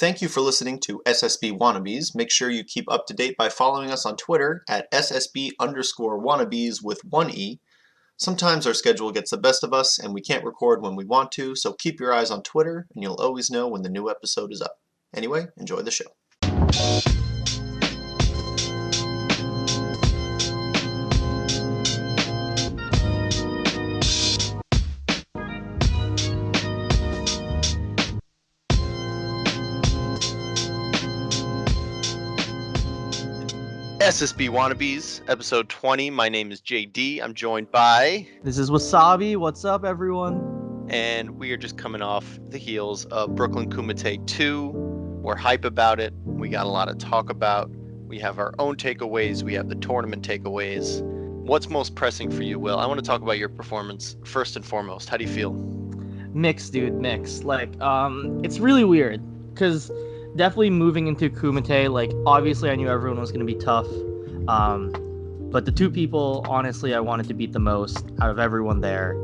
Thank you for listening to SSB Wannabes. Make sure you keep up to date by following us on Twitter at SSB_Wannabes with 1E. Sometimes our schedule gets the best of us and we can't record when we want to, so keep your eyes on Twitter and you'll always know when the new episode is up. Anyway, enjoy the show. SSB Wannabes, episode 20. My name is JD. I'm joined by... This is Wasabi. What's up, everyone? And we are just coming off the heels of Brooklyn Kumite 2. We're hype about it. We got a lot to talk about. We have our own takeaways. We have the tournament takeaways. What's most pressing for you, Will? I want to talk about your performance first and foremost. How do you feel? Mixed, dude. Mixed. It's really weird because definitely moving into Kumite, obviously I knew everyone was going to be tough. But the two people, honestly, I wanted to beat the most out of everyone there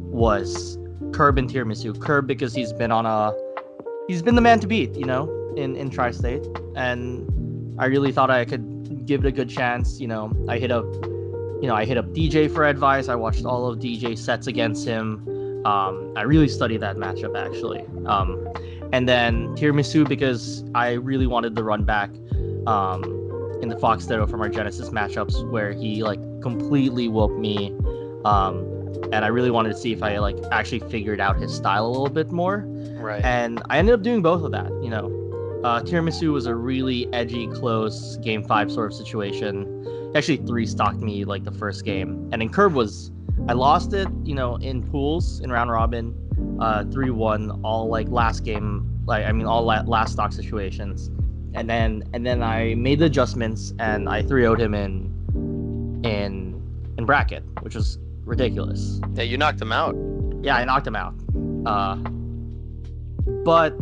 was Curb and Tiramisu. Curb because he's been the man to beat, in Tri-State. And I really thought I could give it a good chance. I hit up DJ for advice. I watched all of DJ's sets against him. I really studied that matchup, actually. And then Tiramisu because I really wanted the run back in the Fox Ditto from our Genesis matchups where he completely whooped me. And I really wanted to see if I actually figured out his style a little bit more. Right. And I ended up doing both of that, Tiramisu was a really edgy, close game 5 sort of situation. He actually 3-stocked me the first game. And in Curb I lost it, in pools in round robin, 3-1, all last game, all last stock situations. And then I made the adjustments and I 3-0'd him in bracket, which was ridiculous. Yeah, you knocked him out. Yeah, I knocked him out. But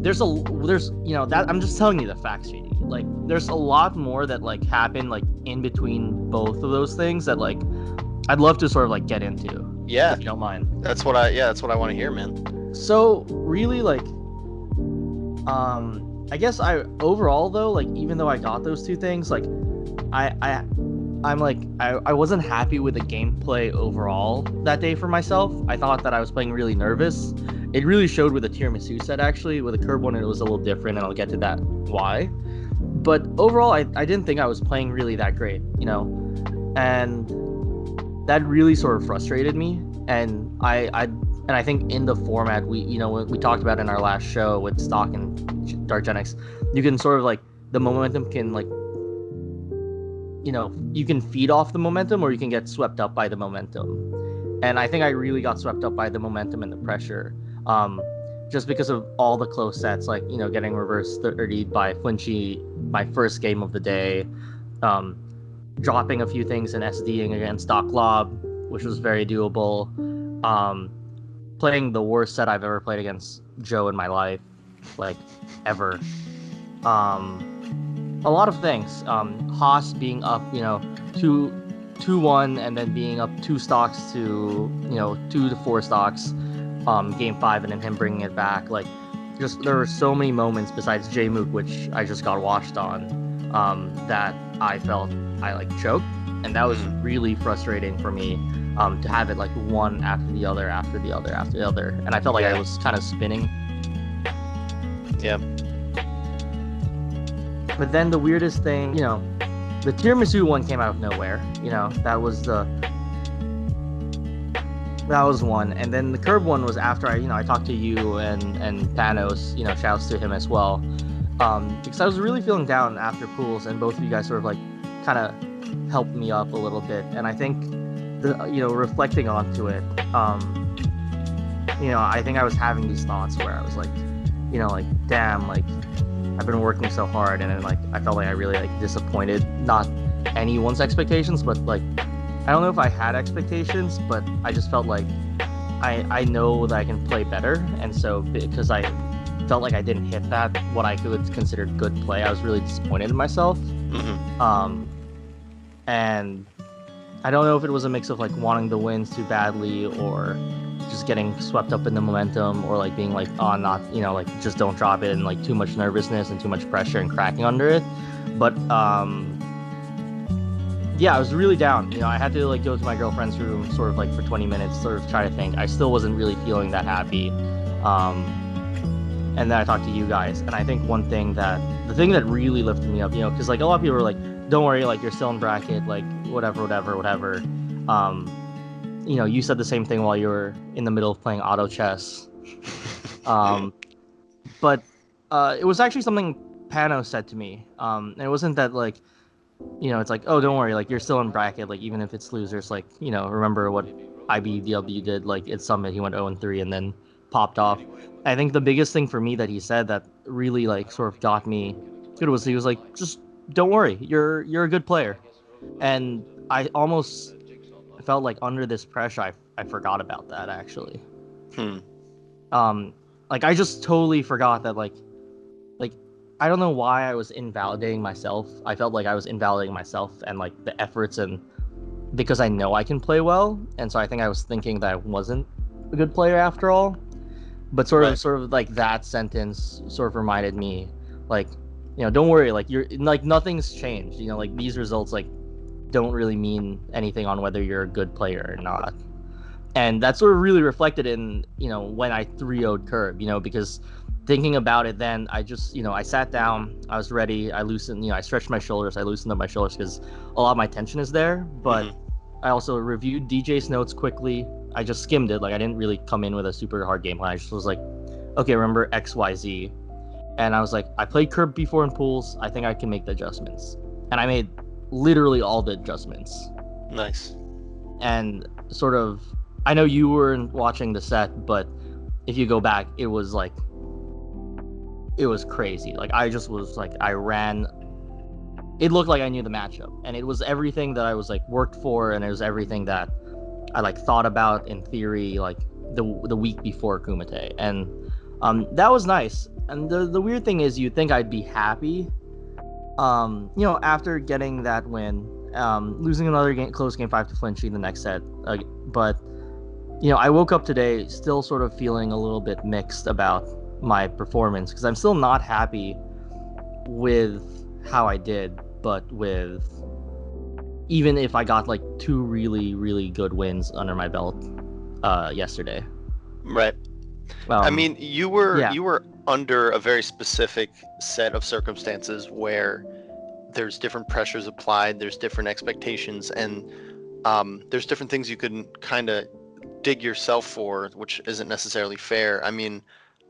there's that I'm just telling you the facts, JD. There's a lot more that happened in between both of those things that I'd love to sort of get into. Yeah, if you don't mind. That's what I want to hear, man. So really I guess I overall though, even though I got those two things, I wasn't happy with the gameplay overall that day for myself. I thought that I was playing really nervous. It really showed with the Tiramisu set, actually. With the Curb one, it was a little different, and I'll get to that why. But overall, I didn't think I was playing really that great, and that really sort of frustrated me. And I think in the format we talked about in our last show with Stock and Darkgenics, you can sort of the momentum can you can feed off the momentum or you can get swept up by the momentum. And I think I really got swept up by the momentum and the pressure, just because of all the close sets, getting reverse 30 by Flinchy my first game of the day, dropping a few things and SDing against Doc Lob, which was very doable, playing the worst set I've ever played against Joe in my life, ever. A lot of things. Haas being up, 2-1 and then being up 2 stocks to, 2 to 4 stocks, game 5, and then him bringing it back. There were so many moments besides J-Mook, which I just got washed on, that I felt I choked, and that was really frustrating for me, to have it one after the other, and I felt I was kind of spinning. Yeah. But then the weirdest thing, the Tiramisu one came out of nowhere. That was one. And then the Curb one was after I talked to you and Thanos, shouts to him as well. Because I was really feeling down after pools, and both of you guys sort of kind of helped me up a little bit. And I think reflecting onto it, I think I was having these thoughts where I was damn, I've been working so hard, and then I felt I really disappointed not anyone's expectations, but I don't know if I had expectations, but I just felt I know that I can play better, and so because I felt I didn't hit that what I could consider good play, I was really disappointed in myself. Mm-hmm. And I don't know if it was a mix of wanting the wins too badly, or just getting swept up in the momentum, or like being like, oh, not, like just don't drop it, and like too much nervousness and too much pressure and cracking under it. But yeah, I was really down. I had to like go to my girlfriend's room sort of like for 20 minutes, sort of try to think. I still wasn't really feeling that happy. And then I talked to you guys, and I think the thing that really lifted me up, because like a lot of people were like, don't worry, like you're still in bracket, like whatever. You said the same thing while you were in the middle of playing auto chess. But it was actually something Pano said to me. And it wasn't that like, it's like, oh, don't worry, like you're still in bracket, like even if it's losers, like, remember what IBDW did, like at Summit, he went 0-3 and then popped off. I think the biggest thing for me that he said that really like sort of got me good was he was like, just don't worry, you're a good player. And I almost felt like under this pressure, I forgot about that actually. Hmm. Like I just totally forgot that like I don't know why I was invalidating myself. I felt like I was invalidating myself and like the efforts, and because I know I can play well, and so I think I was thinking that I wasn't a good player after all. But sort of like that sentence sort of reminded me, like, don't worry, like you're like nothing's changed. Like these results like don't really mean anything on whether you're a good player or not. And that sort of really reflected in, when I 3-0'd Curb, because thinking about it then, I just, I sat down, I was ready, I loosened, I stretched my shoulders, I loosened up my shoulders because a lot of my tension is there. But I also reviewed DJ's notes quickly. I just skimmed it. Like I didn't really come in with a super hard game plan. I just was like, okay, remember XYZ. And I was like, I played Curb before in pools. I think I can make the adjustments. And I made literally all the adjustments. Nice. And sort of, I know you weren't watching the set, but if you go back, it was crazy. Like I just was like, I ran. It looked like I knew the matchup, and it was everything that I was like worked for, and it was everything that I like thought about in theory, like the week before Kumite, and that was nice. And the weird thing is, you'd think I'd be happy, after getting that win, losing another close game 5 to Flinchy the next set, but I woke up today still sort of feeling a little bit mixed about my performance, because I'm still not happy with how I did, but with even if I got like 2 really, really good wins under my belt yesterday. Right. I mean, you were under a very specific set of circumstances where there's different pressures applied, there's different expectations, and there's different things you can kind of dig yourself for, which isn't necessarily fair. I mean,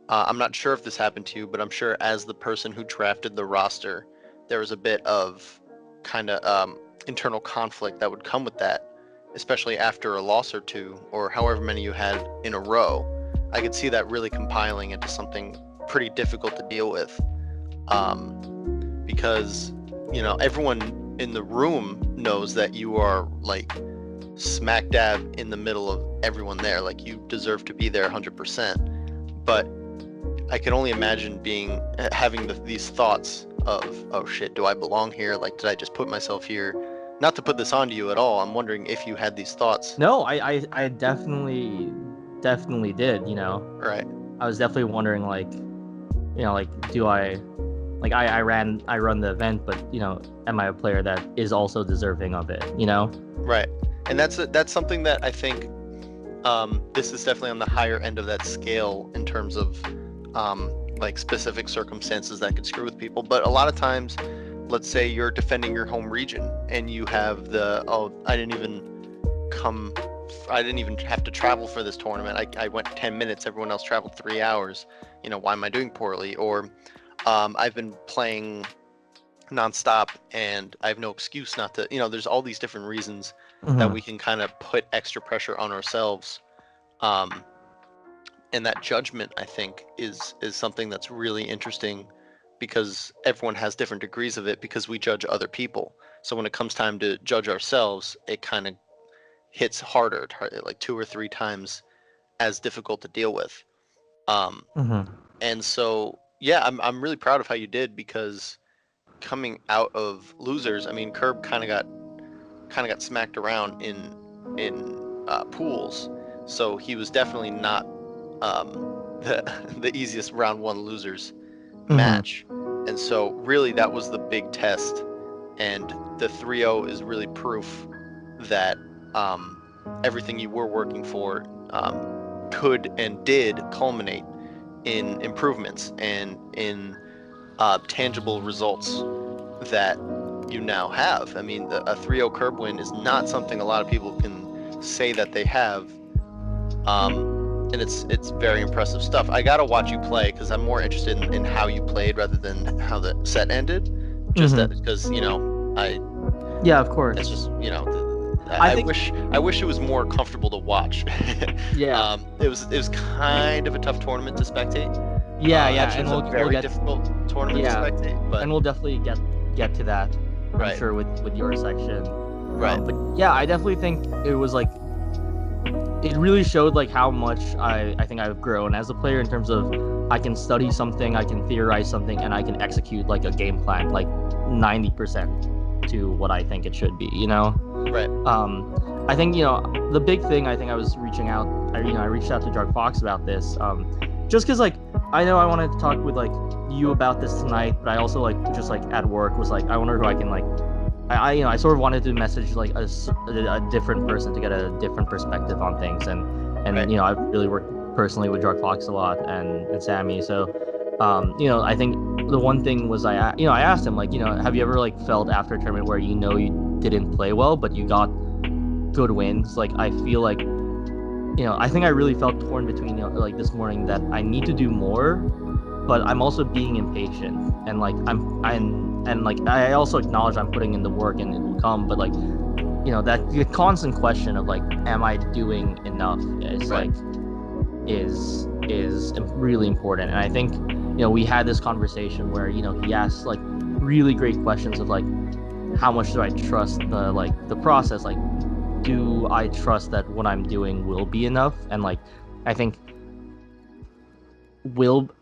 I'm not sure if this happened to you, but I'm sure as the person who drafted the roster, there was a bit of kind of internal conflict that would come with that, especially after a loss or two, or however many you had in a row. I could see that really compiling into something pretty difficult to deal with, because everyone in the room knows that you are like smack dab in the middle of everyone there. Like you deserve to be there 100%. But I can only imagine having these thoughts of, oh shit, do I belong here? Like, did I just put myself here? Not to put this onto you at all. I'm wondering if you had these thoughts. No, I definitely did. Right. I was definitely wondering, like, like, do I, like, I run the event, but am I a player that is also deserving of it? Right. And that's something that I think this is definitely on the higher end of that scale in terms of like specific circumstances that could screw with people. But a lot of times, let's say you're defending your home region and you have I didn't even have to travel for this tournament. I went 10 minutes, everyone else traveled 3 hours. Why am I doing poorly? Or I've been playing nonstop and I have no excuse not to, there's all these different reasons that we can kind of put extra pressure on ourselves. And that judgment, I think, is something that's really interesting, because everyone has different degrees of it, because we judge other people. So when it comes time to judge ourselves, it kind of hits harder, like 2 or 3 times as difficult to deal with. And so, yeah, I'm really proud of how you did, because coming out of losers, I mean, Curb kind of got smacked around in pools, So he was definitely not the easiest round one losers match. And so really that was the big test. And the 3-0 is really proof that everything you were working for could and did culminate in improvements and in tangible results that you now have. I mean, a 3-0 curb win is not something a lot of people can say that they have. And it's very impressive stuff. I gotta watch you play because I'm more interested in how you played rather than how the set ended. Just that because yeah, of course. It's just I wish it was more comfortable to watch. Yeah. It was kind of a tough tournament to spectate. Yeah, and we'll get difficult tournament to spectate. But and we'll definitely get to that. I'm sure with your section. Right. But yeah, I definitely think it was like it really showed like how much I think I've grown as a player in terms of I can study something, I can theorize something, and I can execute like a game plan like 90% to what I think it should be, Right. I think, the big thing, I think I was reaching out, I reached out to Drug Fox about this, just because like I know I wanted to talk with like you about this tonight, but I also like just like at work was like I wonder who I can like I sort of wanted to message like a different person to get a different perspective on things, and right. I've really worked personally with Drug Fox a lot and Sammy, so I think the one thing was I asked him like have you ever like felt after a tournament where you didn't play well but you got good wins? Like I feel like I think I really felt torn between like this morning that I need to do more, but I'm also being impatient, and like and like I also acknowledge I'm putting in the work and it will come, but like that the constant question of like am I doing enough is right. like is really important. And I think we had this conversation where he asked like really great questions of like how much do I trust the process, like do I trust that what I'm doing will be enough? And like I think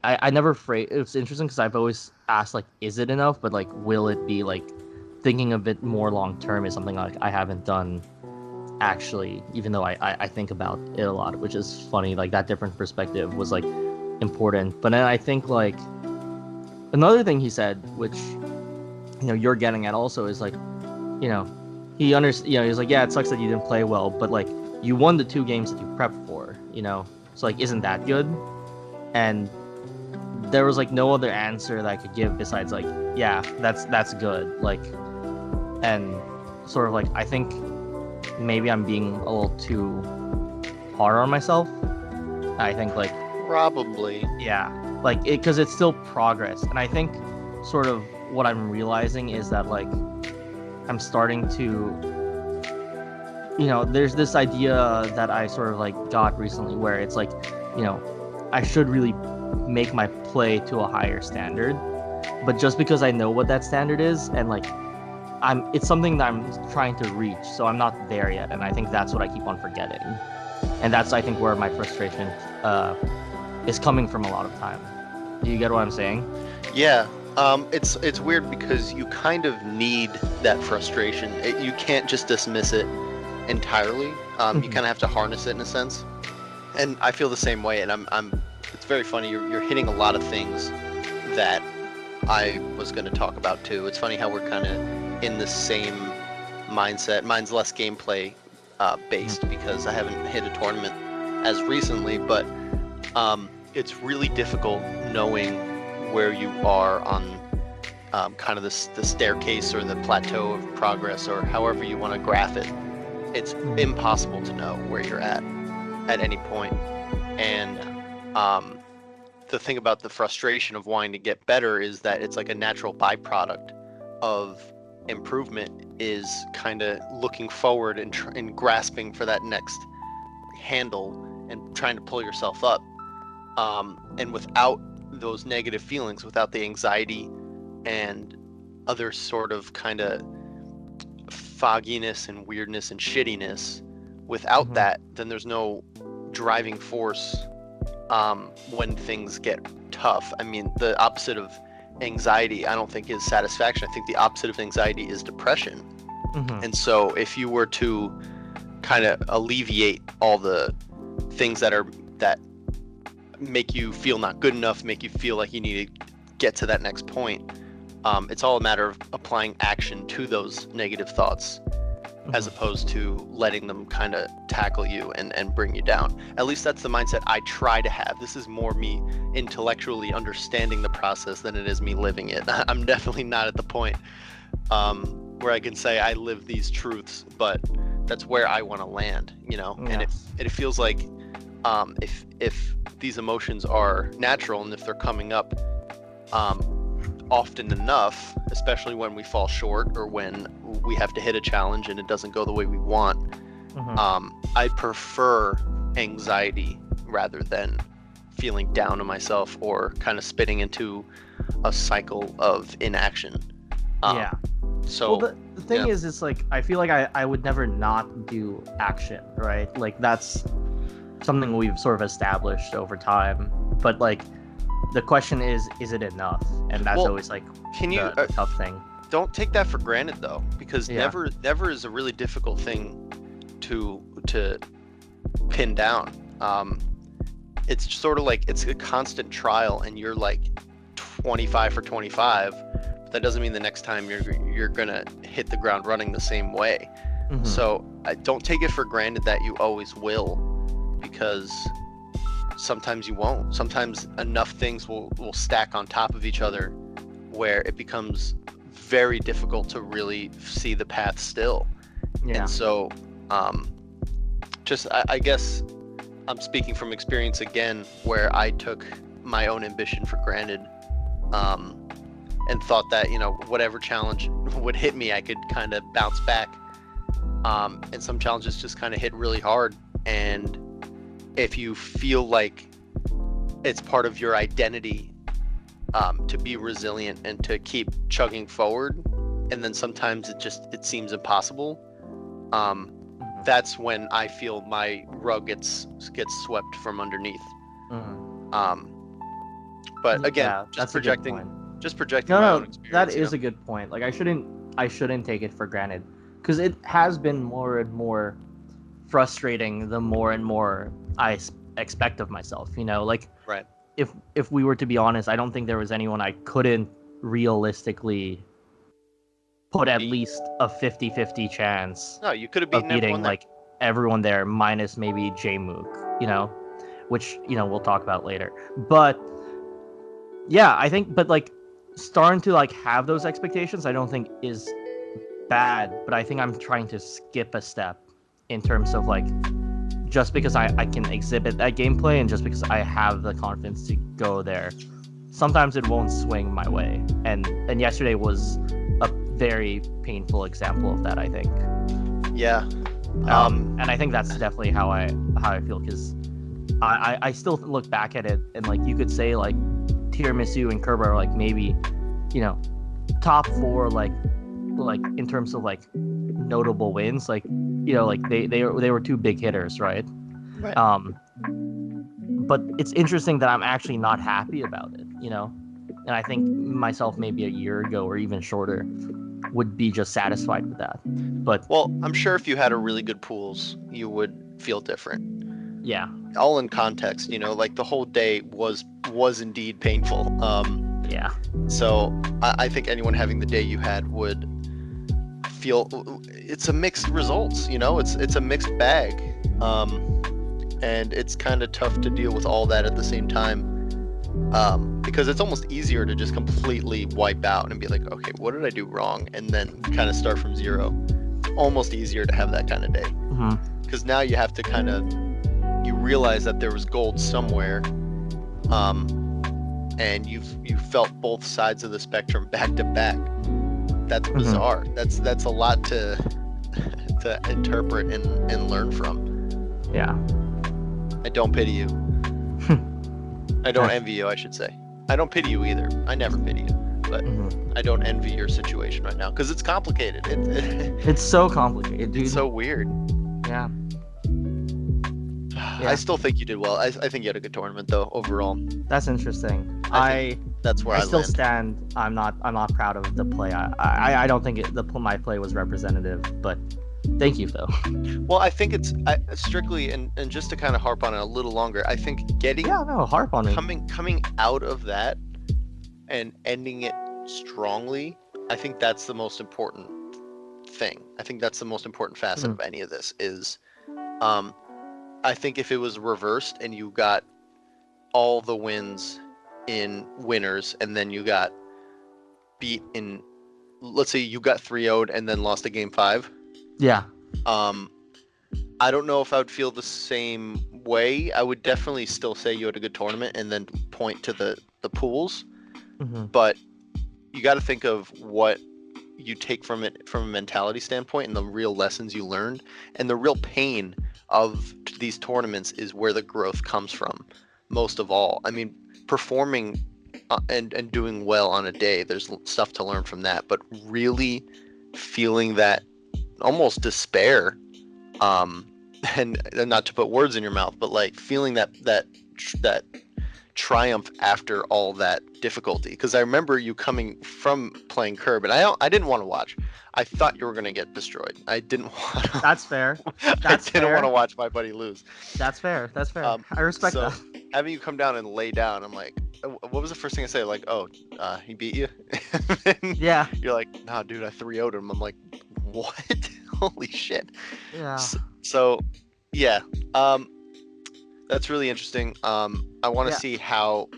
I never phrase it's interesting because I've always asked like is it enough, but like will it be, like thinking of it more long term is something like I haven't done actually, even though I think about it a lot, which is funny. Like that different perspective was like important. But then I think like another thing he said, which you're getting at also, is like he he's like, yeah, it sucks that you didn't play well, but like you won the 2 games that you prepped for, so like isn't that good? And there was like no other answer that I could give besides like, yeah, that's good. Like, and sort of like I think maybe I'm being a little too hard on myself. I think like probably, yeah, like it, because it's still progress. And I think sort of what I'm realizing is that like I'm starting to there's this idea that I sort of like got recently where it's like I should really make my play to a higher standard, but just because I know what that standard is, and like it's something that I'm trying to reach, so I'm not there yet, and I think that's what I keep on forgetting, and that's I think where my frustration is coming from a lot of time. Do you get what I'm saying? Yeah. It's weird because you kind of need that frustration. You can't just dismiss it entirely. You kind of have to harness it in a sense. And I feel the same way. And it's very funny. You're hitting a lot of things that I was going to talk about too. It's funny how we're kind of in the same mindset. Mine's less gameplay based because I haven't hit a tournament as recently, but it's really difficult knowing where you are on kind of the staircase or the plateau of progress, or however you want to graph it. It's impossible to know where you're at any point. And the thing about the frustration of wanting to get better is that it's like a natural byproduct of improvement, is kind of looking forward and grasping for that next handle and trying to pull yourself up. And without those negative feelings, without the anxiety and other sort of kind of fogginess and weirdness and shittiness, without that, then there's no driving force when things get tough. I mean, the opposite of anxiety, I don't think, is satisfaction. I think the opposite of anxiety is depression. And so if you were to kind of alleviate all the things that make you feel not good enough, make you feel like you need to get to that next point. It's all a matter of applying action to those negative thoughts, as opposed to letting them kind of tackle you and bring you down. At least that's the mindset I try to have. This is more me intellectually understanding the process than it is me living it. I'm definitely not at the point where I can say I live these truths, but that's where I want to land, you know. Yeah. And it feels like if these emotions are natural and if they're coming up often enough, especially when we fall short or when we have to hit a challenge and it doesn't go the way we want, I prefer anxiety rather than feeling down on myself or kind of spitting into a cycle of inaction. So well, the thing is, it's like I feel like I would never not do action, right? Like that's something we've sort of established over time. But like the question is it enough? And that's always like the tough thing. Don't take that for granted though, because never is a really difficult thing to pin down. It's sort of like it's a constant trial, and you're like 25 for 25. But that doesn't mean the next time you're gonna hit the ground running the same way. So don't take it for granted that you always will, because sometimes you won't. Sometimes enough things will stack on top of each other where it becomes very difficult to really see the path still. And so I guess I'm speaking from experience again, where I took my own ambition for granted, and thought that, you know, whatever challenge would hit me, I could kind of bounce back. And some challenges just kind of hit really hard. And if you feel like it's part of your identity to be resilient and to keep chugging forward, and then sometimes it seems impossible, that's when I feel my rug gets swept from underneath. But again, just projecting my own experience. That is a good point. Like I shouldn't take it for granted, because it has been more and more frustrating the more and more I expect of myself, you know. Like if we were to be honest, I don't think there was anyone I couldn't realistically put at least a 50-50 chance. No, you could have beaten everyone like everyone there minus maybe J-Mook, you know, which, you know, we'll talk about later. But yeah, I think, but like starting to like have those expectations, I don't think is bad, but I think I'm trying to skip a step in terms of like, just because I can exhibit that gameplay and just because I have the confidence to go there, sometimes it won't swing my way. And yesterday was a very painful example of that, I think. Yeah. And I think that's definitely how I feel, because I still look back at it and like you could say like Tiramisu and Kerber are like maybe, you know, top 4 like in terms of like notable wins, like, you know, like they were 2 big hitters, right? But it's interesting that I'm actually not happy about it, you know. And I think myself maybe a year ago or even shorter would be just satisfied with that. But I'm sure if you had a really good pools, you would feel different. Yeah. All in context, you know, like the whole day was indeed painful. Yeah. So I think anyone having the day you had would feel it's a mixed results, you know. It's a mixed bag, and it's kind of tough to deal with all that at the same time, because it's almost easier to just completely wipe out and be like, okay, what did I do wrong, and then kind of start from zero. Almost easier to have that kind of day, because now you have to kind of, you realize that there was gold somewhere, and you felt both sides of the spectrum back to back. That's bizarre. That's a lot to interpret and learn from. Yeah. I don't pity you. I don't envy you, I should say. I don't pity you either. I never pity you, but I don't envy your situation right now because it's complicated. It's so complicated, dude. It's so weird. Yeah. I still think you did well. I think you had a good tournament though overall. That's interesting. That's where I still land. stand. I'm not proud of the play. I don't think my play was representative, but Thank you, Phil. Well, I think it's strictly, and just to kind of harp on it a little longer, I think harp on it. Coming out of that and ending it strongly, I think that's the most important thing. I think that's the most important facet of any of this is, I think if it was reversed and you got all the wins in winners and then you got beat in, let's say you got 3-0'd and then lost a game 5. Yeah. I don't know if I would feel the same way. I would definitely still say you had a good tournament and then point to the pools. But you got to think of what you take from it from a mentality standpoint and the real lessons you learned. And the real pain of these tournaments is where the growth comes from, most of all. I mean, performing and doing well on a day, there's stuff to learn from that. But really feeling that almost despair, and not to put words in your mouth, but like feeling that triumph after all that difficulty. Because I remember you coming from playing Curb, and I didn't want to watch. I thought you were going to get destroyed. I didn't want to. That's fair. I didn't want to watch my buddy lose. That's fair. I respect that. Having you come down and lay down, I'm like, what was the first thing I said? Like, oh, he beat you? Yeah. You're like, nah, dude, I 3-0'd him. I'm like, what? Holy shit. Yeah. So yeah. That's really interesting. I want to see how,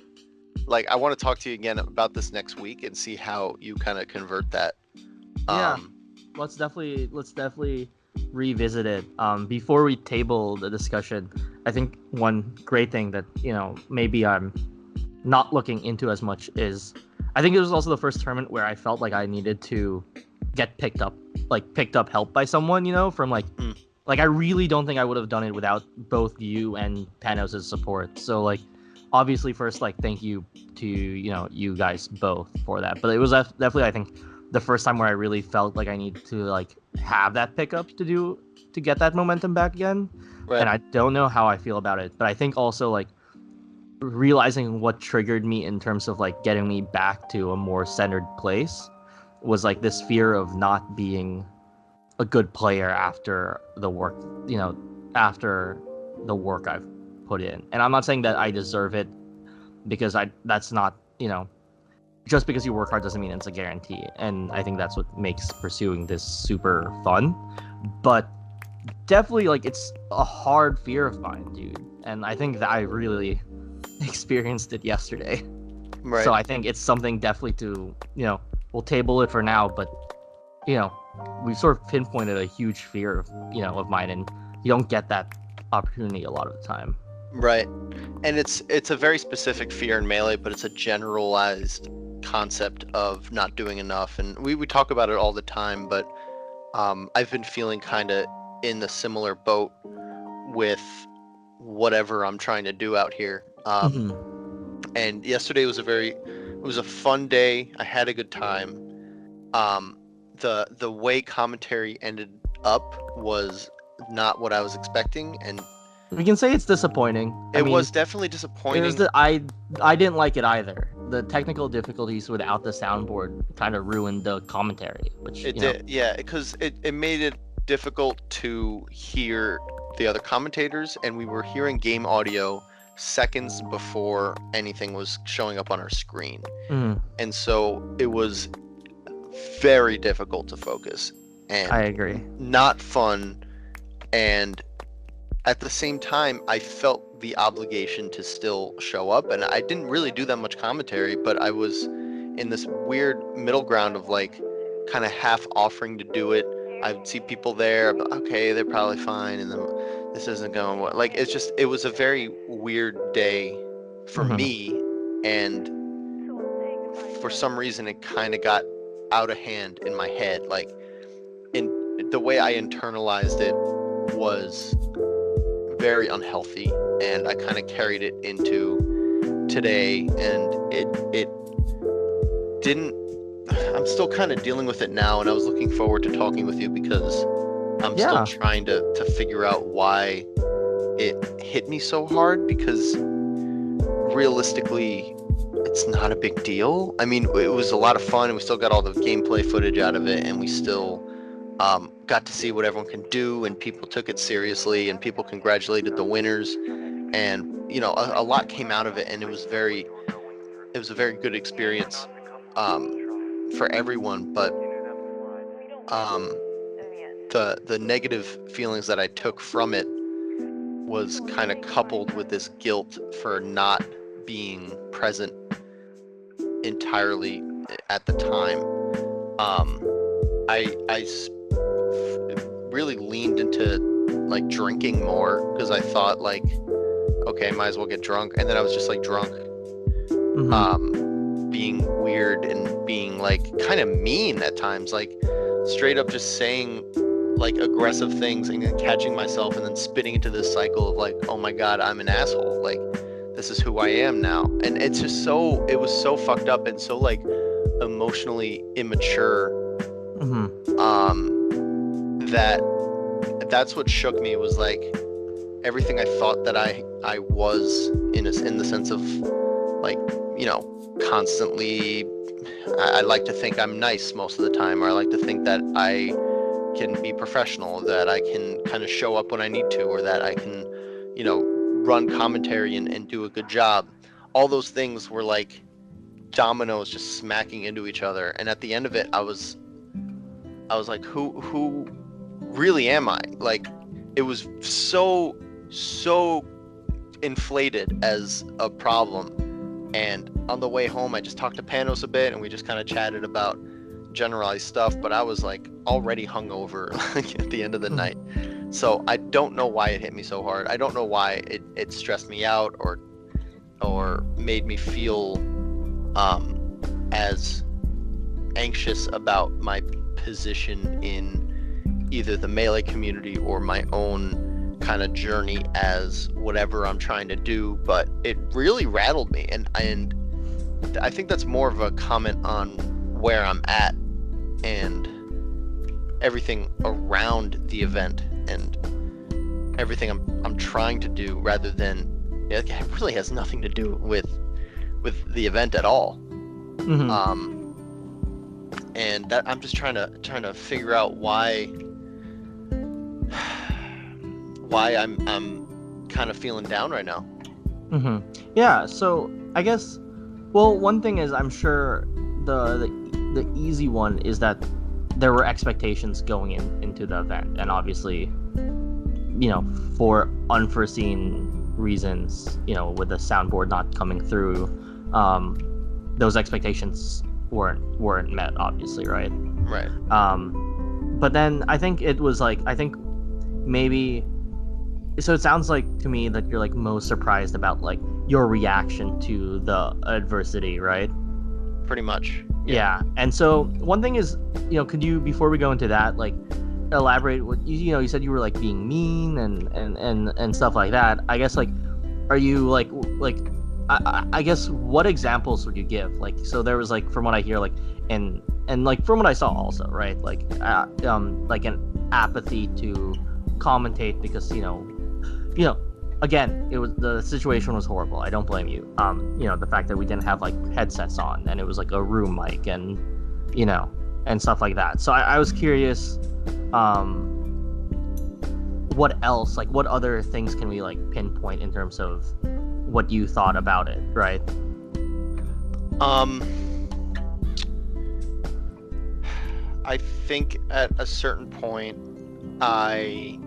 like, I want to talk to you again about this next week and see how you kind of convert that. Let's definitely revisit it. Before we table the discussion, I think one great thing that, maybe I'm not looking into as much is, I think it was also the first tournament where I felt like I needed to get picked up help by someone, from like I really don't think I would have done it without both you and Panos' support. So like, obviously first, like, thank you to, you guys both for that. But it was definitely, I think, the first time where I really felt like I need to like have that pickup to get that momentum back again. Right. And I don't know how I feel about it, but I think also like realizing what triggered me in terms of like getting me back to a more centered place was like this fear of not being a good player after the work, after the work I've put in. And I'm not saying that I deserve it, because that's not, just because you work hard doesn't mean it's a guarantee. And I think that's what makes pursuing this super fun. But definitely, like, it's a hard fear of mine, dude. And I think that I really experienced it yesterday. Right. So I think it's something definitely to, we'll table it for now, but, we've sort of pinpointed a huge fear of mine, and you don't get that opportunity a lot of the time. Right. And it's a very specific fear in Melee, but it's a generalized concept of not doing enough. And we talk about it all the time, but I've been feeling kind of in the similar boat with whatever I'm trying to do out here. And yesterday was it was a fun day. I had a good time. The way commentary ended up was not what I was expecting, and we can say it's disappointing. It was definitely disappointing. I didn't like it either. The technical difficulties without the soundboard kind of ruined the commentary, which it did. Yeah, because it made it difficult to hear the other commentators, and we were hearing game audio seconds before anything was showing up on our screen. And so it was very difficult to focus, and I agree, not fun. And at the same time, I felt the obligation to still show up, and I didn't really do that much commentary, but I was in this weird middle ground of like kind of half offering to do it. I'd see people there, but okay, they're probably fine, and then this isn't going well. Like, it was a very weird day for me, and for some reason it kind of got out of hand in my head. Like, in the way I internalized it was very unhealthy, and I kind of carried it into today, and it didn't. I'm still kind of dealing with it now, and I was looking forward to talking with you because I'm still trying to figure out why it hit me so hard, because realistically it's not a big deal. I mean, it was a lot of fun, and we still got all the gameplay footage out of it, and we still got to see what everyone can do, and people took it seriously, and people congratulated the winners, and a lot came out of it, and it was a very good experience for everyone. But the negative feelings that I took from it was kind of coupled with this guilt for not being present entirely at the time. I really leaned into like drinking more because I thought like, okay, might as well get drunk, and then I was just like drunk, being weird and being like kind of mean at times, like straight up just saying like aggressive things and then catching myself and then spitting into this cycle of like, oh my god, I'm an asshole, like this is who I am now. And it's just it was so fucked up and so like emotionally immature. That's what shook me, was like everything I thought that I was in the sense of like, constantly, I like to think I'm nice most of the time, or I like to think that I can be professional, that I can kind of show up when I need to, or that I can, run commentary and do a good job. All those things were like dominoes just smacking into each other. And at the end of it, I was like, who really am I? Like, it was so inflated as a problem. And on the way home, I just talked to Panos a bit, and we just kind of chatted about generalized stuff, but I was like already hungover at the end of the night. So I don't know why it hit me so hard. I don't know why it stressed me out or made me feel as anxious about my position in either the Melee community or my own kind of journey as whatever I'm trying to do. But it really rattled me, and I think that's more of a comment on where I'm at and everything around the event and everything I'm trying to do, rather than it really has nothing to do with the event at all. And that I'm just trying to figure out why I'm kind of feeling down right now. Yeah, so I guess, well, one thing is, I'm sure the easy one is that there were expectations going into the event, and obviously, for unforeseen reasons, with the soundboard not coming through, those expectations weren't met, obviously, right? Right. But then I think it was like, maybe, so it sounds like to me that you're like most surprised about like your reaction to the adversity, right? Pretty much. Yeah. And so one thing is, could you, before we go into that, like elaborate what you said you were like being mean and stuff like that. I guess like, are you like I guess what examples would you give? Like, so there was like, from what I hear, like, and like from what I saw also, right? Like an apathy to commentate because, again, it was, the situation was horrible. I don't blame you. The fact that we didn't have like headsets on and it was like a room mic and, and stuff like that. So I was curious, what else, like what other things can we like pinpoint in terms of what you thought about it, right? I think at a certain point I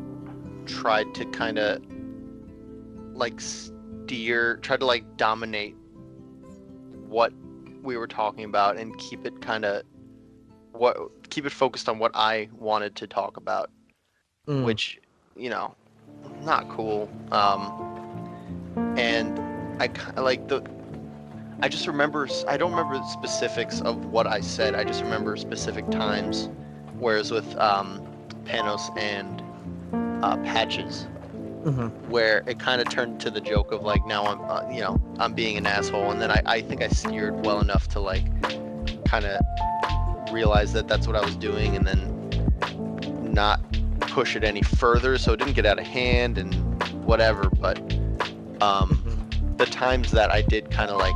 tried to kind of like tried to like dominate what we were talking about and keep it focused on what I wanted to talk about, which, not cool. And I just remember, I don't remember the specifics of what I said. I just remember specific times, whereas with Panos and Patches, where it kind of turned to the joke of like, now I'm being an asshole, and then I think I steered well enough to like kind of realize that that's what I was doing, and then not push it any further so it didn't get out of hand and whatever. But the times that I did kind of like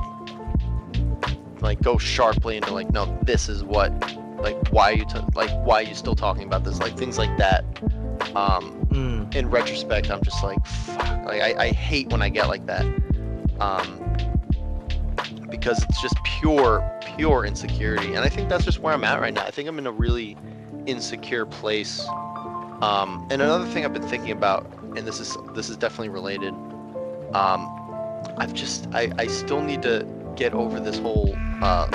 go sharply into like, no, this is what Like, why are you still talking about this? Like, things like that. In retrospect, I'm just like, fuck. Like, I hate when I get like that. Because it's just pure insecurity. And I think that's just where I'm at right now. I think I'm in a really insecure place. And another thing I've been thinking about, and this is definitely related, I still need to get over this whole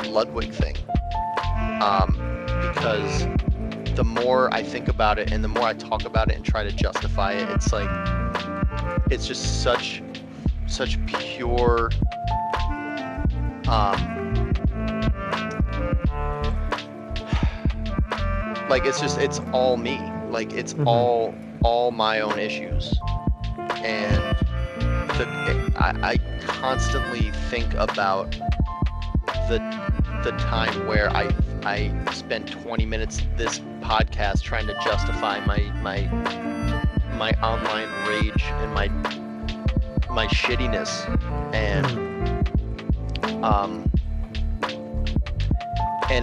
Ludwig thing. Because the more I think about it and the more I talk about it and try to justify it, it's like, it's just such pure like, it's all me. Like, it's all my own issues. And I constantly think about the time where I spent 20 minutes this podcast trying to justify my online rage and my shittiness, and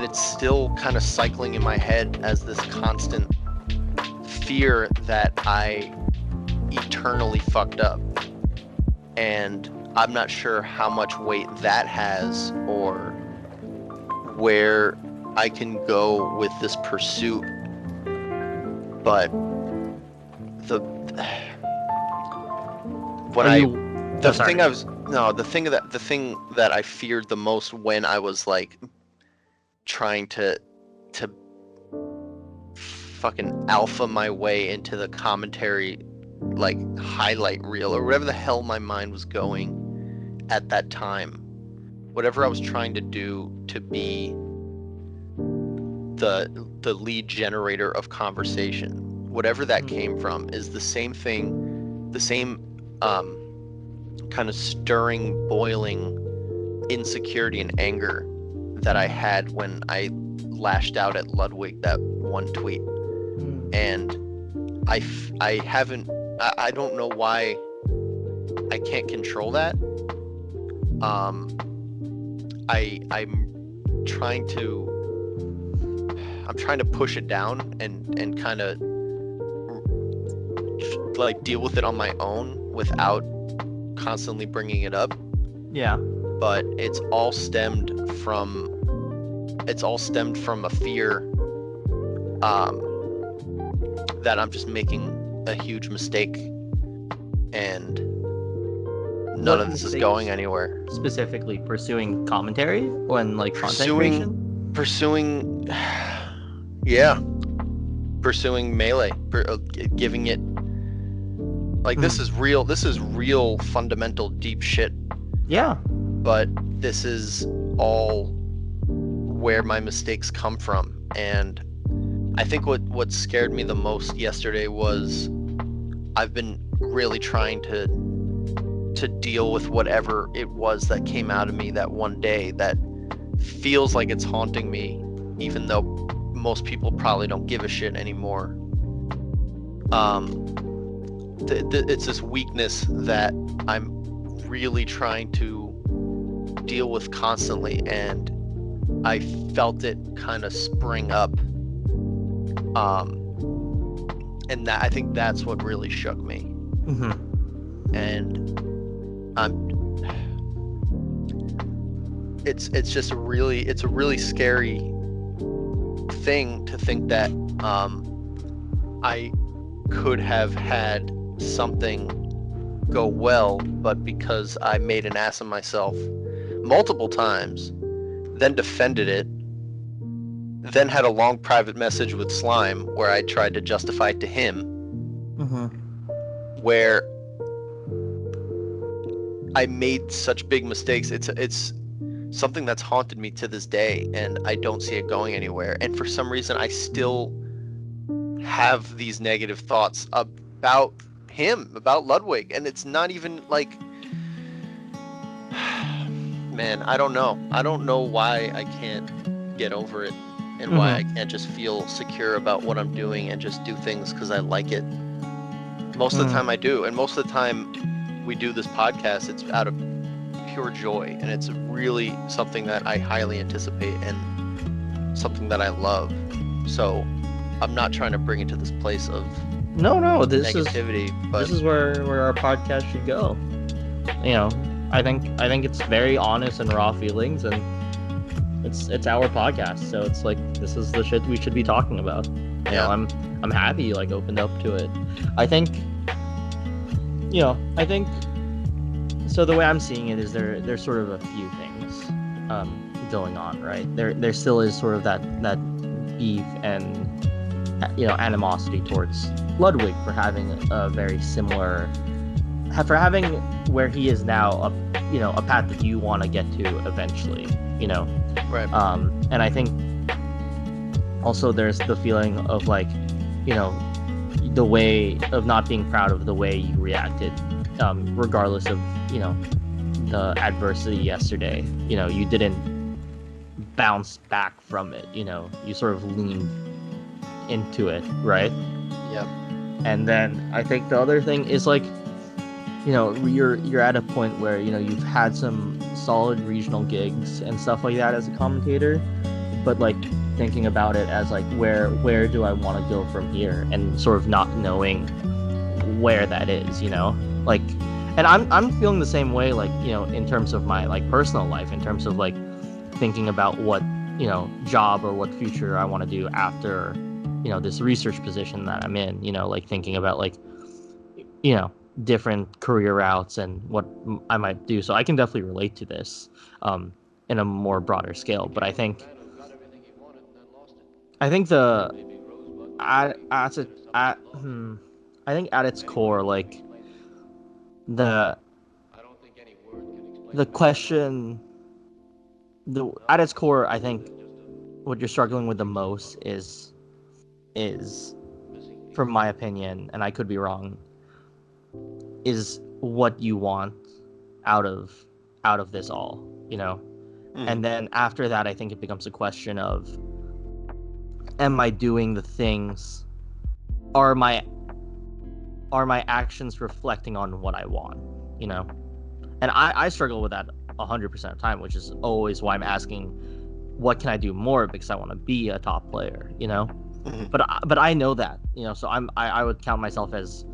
it's still kind of cycling in my head as this constant fear that I eternally fucked up. And I'm not sure how much weight that has or where I can go with this pursuit. But the thing that I feared the most when I was like trying to fucking alpha my way into the commentary, like, highlight reel or whatever the hell my mind was going at that time, whatever I was trying to do to be the lead generator of conversation, whatever that came from, is the same thing, the same kind of stirring, boiling insecurity and anger that I had when I lashed out at Ludwig that one tweet. And I don't know why I can't control that. I'm trying to push it down and kind of like deal with it on my own without constantly bringing it up. Yeah. But it's all stemmed from a fear that I'm just making a huge mistake and none of this is going anywhere. Specifically pursuing commentary when, like, content creation? Pursuing Melee, giving it like, this is real fundamental deep shit. Yeah. But this is all where my mistakes come from. And I think what scared me the most yesterday was I've been really trying to deal with whatever it was that came out of me that one day that feels like it's haunting me, even though most people probably don't give a shit anymore. It's this weakness that I'm really trying to deal with constantly, and I felt it kind of spring up. And that, I think that's what really shook me. And it's just a really scary thing to think that I could have had something go well, but because I made an ass of myself multiple times, then defended it, then had a long private message with Slime where I tried to justify it to him, where I made such big mistakes. It's something that's haunted me to this day, and I don't see it going anywhere. And for some reason, I still have these negative thoughts about him, about Ludwig, and it's not even like, man, I don't know why I can't get over it, and why I can't just feel secure about what I'm doing and just do things because I like it. Most of the time I do, and most of the time we do this podcast, it's out of pure joy, and it's really something that I highly anticipate, and something that I love. So I'm not trying to bring it to this place of this negativity. But this is where our podcast should go. I think it's very honest and raw feelings, and it's our podcast, so it's like this is the shit we should be talking about. I'm happy you like opened up to it. I think so. The way I'm seeing it is there's sort of a few things going on, right? There still is sort of that beef and animosity towards Ludwig for having a very similar, for having where he is now a path that you want to get to eventually, right. And I think also there's the feeling of like, the way of not being proud of the way you reacted, regardless of the adversity yesterday. You didn't bounce back from it. You sort of leaned into it, right? Yep. And then I think the other thing is like, you're at a point where you've had some solid regional gigs and stuff like that as a commentator, but like thinking about it as like where do I want to go from here, and sort of not knowing where that is, like, and I'm feeling the same way, like, in terms of my like personal life, in terms of like thinking about what job or what future I want to do after this research position that I'm in, like thinking about like different career routes and what I might do. So I can definitely relate to this in a more broader scale, but I think I think at its core, like the question, at its core, I think what you're struggling with the most is, from my opinion, and I could be wrong, is what you want out of this all, And then after that, I think it becomes a question of, am I doing the things, are my actions reflecting on what I want, And I struggle with that 100% of the time, which is always why I'm asking, what can I do more, because I want to be a top player, But I know that, so I would count myself as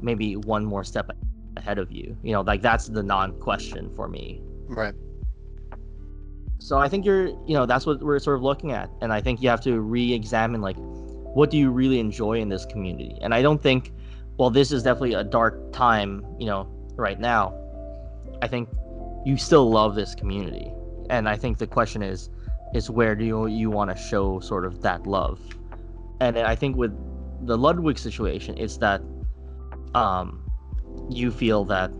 maybe one more step ahead of you, like that's the non-question for me. Right. So I think that's what we're sort of looking at, and I think you have to re-examine like, what do you really enjoy in this community? And I don't think, well, this is definitely a dark time, right now. I think you still love this community, and I think the question is where do you want to show sort of that love? And I think with the Ludwig situation, it's that you feel that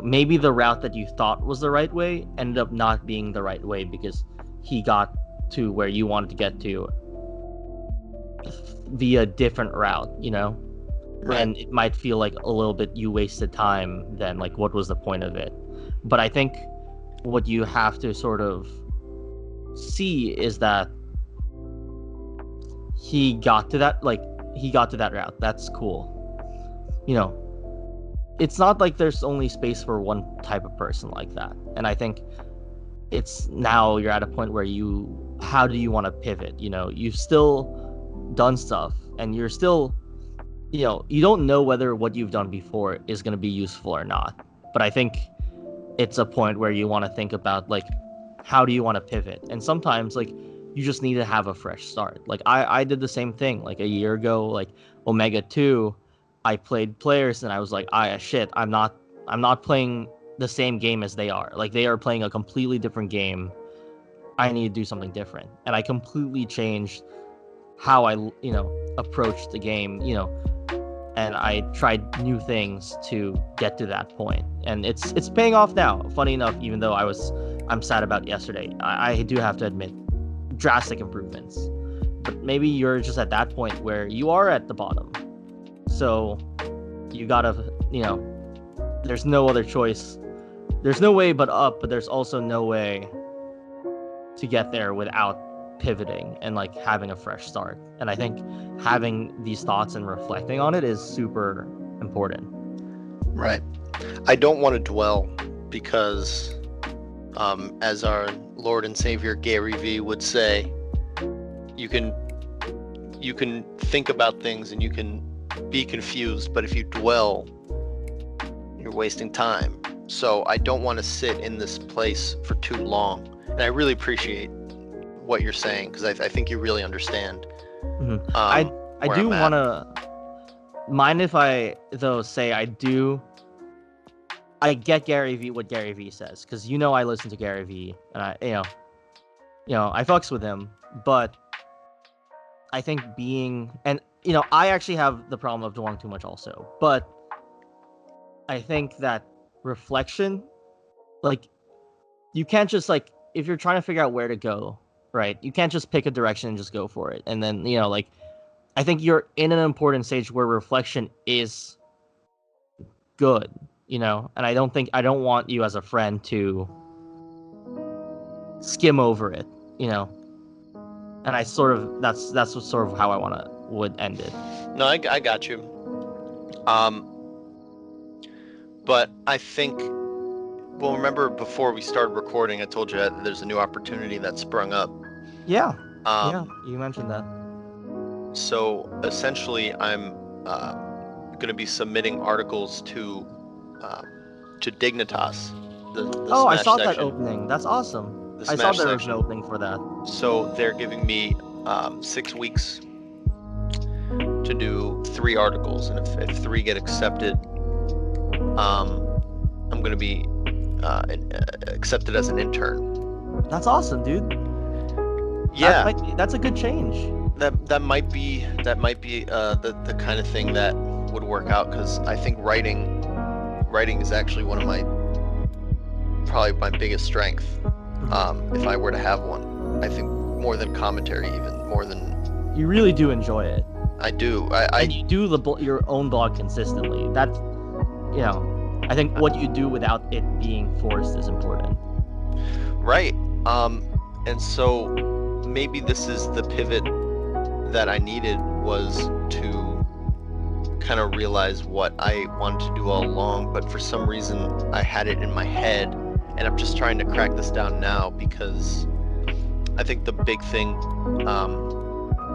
maybe the route that you thought was the right way ended up not being the right way, because he got to where you wanted to get to via a different route, Right. And it might feel like a little bit you wasted time, then like what was the point of it? But I think what you have to sort of see is that he got to that route. That's cool. It's not like there's only space for one type of person like that. And I think it's now you're at a point where how do you want to pivot? You've still done stuff, and you're still, you don't know whether what you've done before is going to be useful or not. But I think it's a point where you want to think about like, how do you want to pivot? And sometimes like you just need to have a fresh start. Like I did the same thing like a year ago, like Omega 2, I played players and I was like, shit, I'm not playing the same game as they are. Like they are playing a completely different game. I need to do something different. And I completely changed how I, approached the game, and I tried new things to get to that point. And it's paying off now. Funny enough, even though I'm sad about yesterday, I do have to admit drastic improvements. But maybe you're just at that point where you are at the bottom. So you gotta, there's no other choice. There's no way but up, but there's also no way to get there without pivoting and like having a fresh start. And I think having these thoughts and reflecting on it is super important. Right. I don't want to dwell because as our Lord and Savior Gary V would say, you can think about things and you can be confused, but if you dwell, you're wasting time. So I don't want to sit in this place for too long. And I really appreciate what you're saying, because I think you really understand. Mm-hmm. I do want to, mind if I though say I get what Gary V says, because I listen to Gary V and I I fucks with him, but I think I actually have the problem of dwelling too much also, but I think that reflection, like, you can't just, like, if you're trying to figure out where to go, right, you can't just pick a direction and just go for it. And then, I think you're in an important stage where reflection is good, and I don't want you as a friend to skim over it, and I sort of, that's what sort of how I would end it. No, I got you. But I think, well, remember before we started recording, I told you that there's a new opportunity that sprung up. Yeah. You mentioned that. So essentially, I'm going to be submitting articles to Dignitas. I saw that opening. That's awesome. I saw there was an opening for that. So they're giving me 6 weeks to do 3 articles, and if 3 get accepted, I'm going to be accepted as an intern. That's awesome, dude. Yeah, that's a good change. That might be the kind of thing that would work out, because I think writing is actually one of probably my biggest strength. If I were to have one, I think more than commentary, even more than. You really do enjoy it. I do. And you do your own blog consistently. That's, I think what you do without it being forced is important. Right. And so maybe this is the pivot that I needed, was to kind of realize what I wanted to do all along, but for some reason I had it in my head, and I'm just trying to crack this down now, because I think the big thing,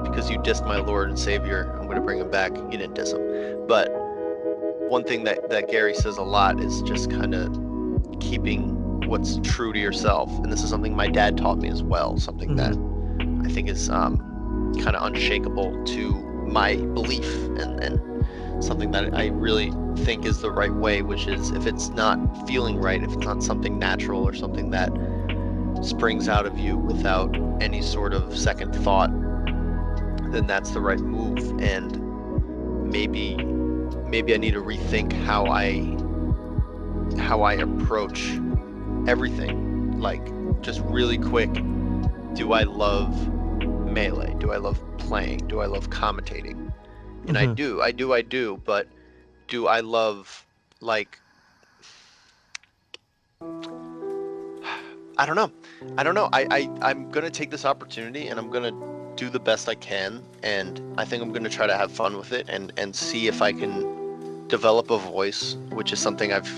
because you dissed my Lord and Savior, I'm going to bring him back. You didn't diss him, but one thing that Gary says a lot is just kind of keeping what's true to yourself, and this is something my dad taught me as well, something that I think is kind of unshakable to my belief, and something that I really think is the right way, which is, if it's not feeling right, if it's not something natural or something that springs out of you without any sort of second thought, then that's the right move. And maybe I need to rethink how I approach everything. Like, just really quick, do I love Melee? Do I love playing? Do I love commentating? And I do, but do I love, like, I don't know. I'm gonna take this opportunity, and I'm gonna do the best I can, and I think I'm gonna try to have fun with it, and see if I can develop a voice, which is something I've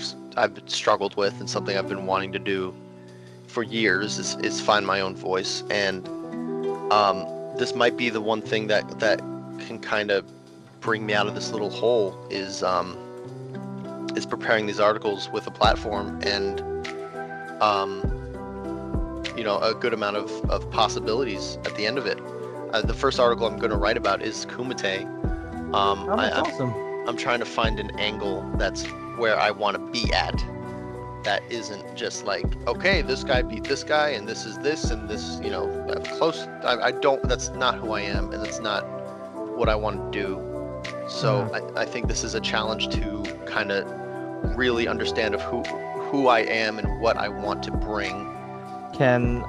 struggled with, and something I've been wanting to do for years, is find my own voice. And this might be the one thing that can kind of bring me out of this little hole, is preparing these articles with a platform, and a good amount of possibilities at the end of it. The first article I'm going to write about is Kumite. That's awesome. I'm trying to find an angle that's where I want to be at, that isn't just like, okay, this guy beat this guy, and this is this, and this, I'm close. I don't, that's not who I am, and that's not what I want to do. So I think this is a challenge to kind of really understand of who I am and what I want to bring. Can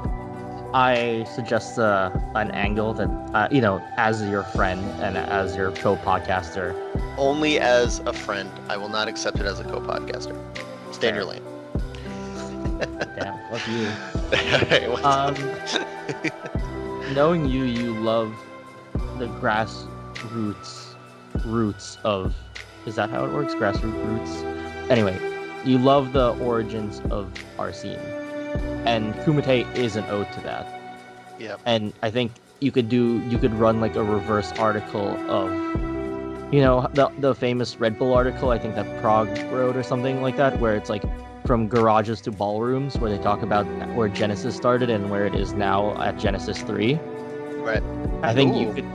I suggest an angle that, as your friend and as your co-podcaster? Only as a friend. I will not accept it as a co-podcaster. Stay in your lane. Damn, fuck you. Hey, what's up? Knowing you love the grassroots of, is that how it works? Grassroots roots? Anyway, you love the origins of our scene. and Kumite is an ode to that. Yeah. And I think you could run like a reverse article of, the famous Red Bull article, I think that Prague wrote or something like that, where it's like from garages to ballrooms, where they talk about where Genesis started and where it is now at Genesis 3. Right. I think you could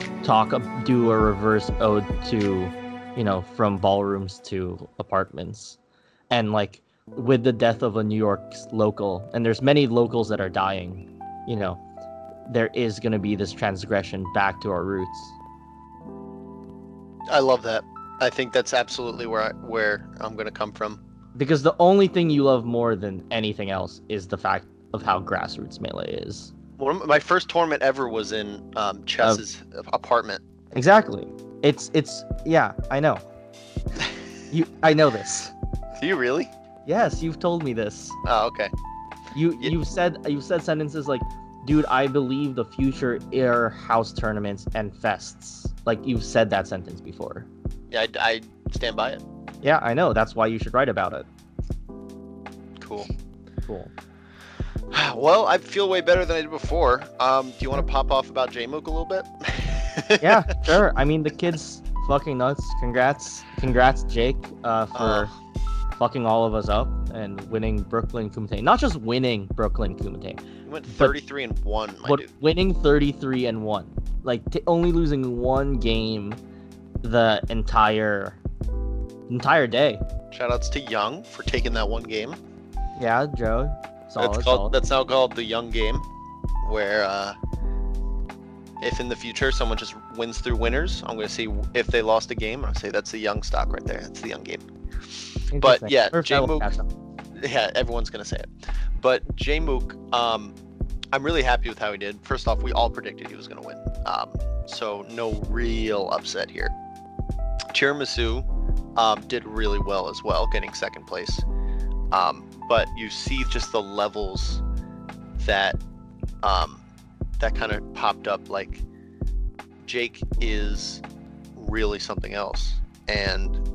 do a reverse ode to, from ballrooms to apartments. And like with the death of a New York local, and there's many locals that are dying, there is going to be this transgression back to our roots. I love that. I think that's absolutely where I'm going to come from. Because the only thing you love more than anything else is the fact of how grassroots Melee is. My first tournament ever was in Chess's apartment. Exactly. It's yeah, I know. I know this. Do you really? Yes, you've told me this. Oh, okay. You've said sentences like, dude, I believe the future are house tournaments and fests. Like, you've said that sentence before. Yeah, I stand by it. Yeah, I know. That's why you should write about it. Cool. Well, I feel way better than I did before. Do you want to pop off about J-Mook a little bit? Yeah, sure. I mean, the kid's fucking nuts. Congrats, Jake, for fucking all of us up and winning Brooklyn Kumite. Not just winning Brooklyn Kumite. You went 33-1, but winning 33-1. Like, only losing one game the entire day. Shoutouts to Young for taking that one game. Yeah, Joe. Solid. That's now called the Young game, where if in the future someone just wins through winners, I'm going to see if they lost a game. I'll say that's the Young stock right there. That's the Young game. But yeah, J-Mook. Yeah, everyone's going to say it. But J-Mook, I'm really happy with how he did. First off, we all predicted he was going to win. So no real upset here. Tiramisu did really well as well, getting second place. But you see just the levels that kind of popped up. Like, Jake is really something else, and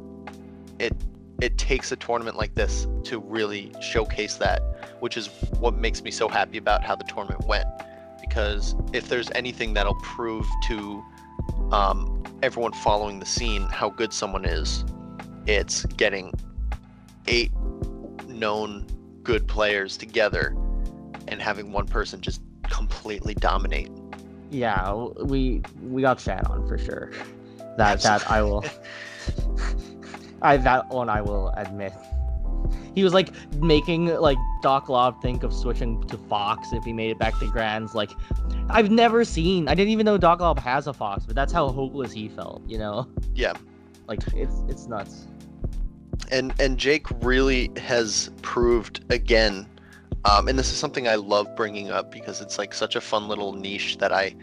it takes a tournament like this to really showcase that, which is what makes me so happy about how the tournament went. Because if there's anything that'll prove to everyone following the scene how good someone is, it's getting 8 known good players together and having one person just completely dominate. Yeah, we got Shan on for sure. That I will. That one I will admit. He was like making like Doc Lob think of switching to Fox if he made it back to Grands. Like, I didn't even know Doc Lob has a Fox, but that's how hopeless he felt, Yeah. Like, it's nuts. And Jake really has proved again, and this is something I love bringing up because it's like such a fun little niche that I